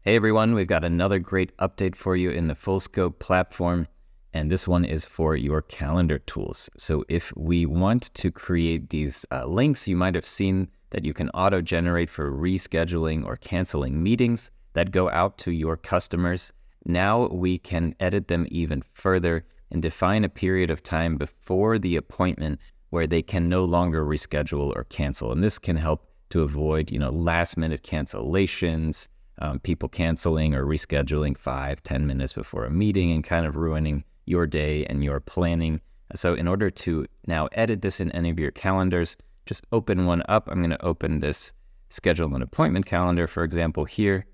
Hey everyone, we've got another great update for you in the Full Scope platform, and this one is for your calendar tools. So if we want to create these links, you might have seen that you can auto-generate for rescheduling or canceling meetings that go out to your customers. Now we can edit them even further and define a period of time before the appointment where they can no longer reschedule or cancel. And this can help to avoid, last-minute cancellations, people canceling or rescheduling 5-10 minutes before a meeting and kind of ruining your day and your planning. So in order to now edit this in any of your calendars, just open one up. I'm going to open this schedule an appointment calendar, for example, here.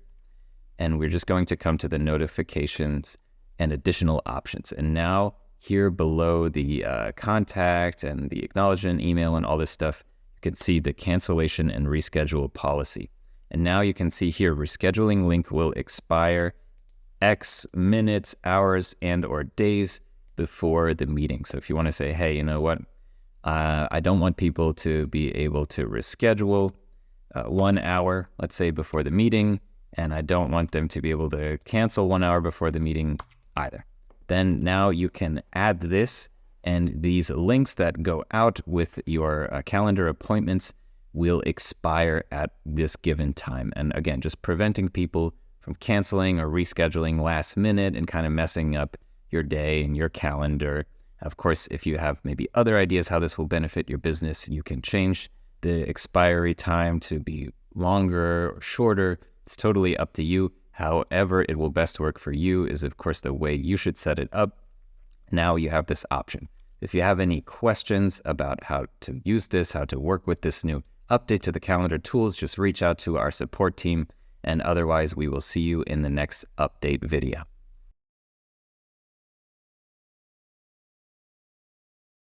And we're just going to come to the notifications and additional options. And now here below the contact and the acknowledgement email and all this stuff, you can see the cancellation and reschedule policy. And now you can see here, rescheduling link will expire X minutes, hours, and or days before the meeting. So if you want to say, hey, you know what? I don't want people to be able to reschedule 1 hour, let's say, before the meeting, and I don't want them to be able to cancel 1 hour before the meeting either. Then now you can add this, and these links that go out with your calendar appointments will expire at this given time. And again, just preventing people from canceling or rescheduling last minute and kind of messing up your day and your calendar. Of course, if you have maybe other ideas how this will benefit your business, you can change the expiry time to be longer or shorter. It's totally up to you. However, it will best work for you is, of course, the way you should set it up. Now you have this option. If you have any questions about how to use this, how to work with this new update to the calendar tools, just reach out to our support team. And otherwise, we will see you in the next update video.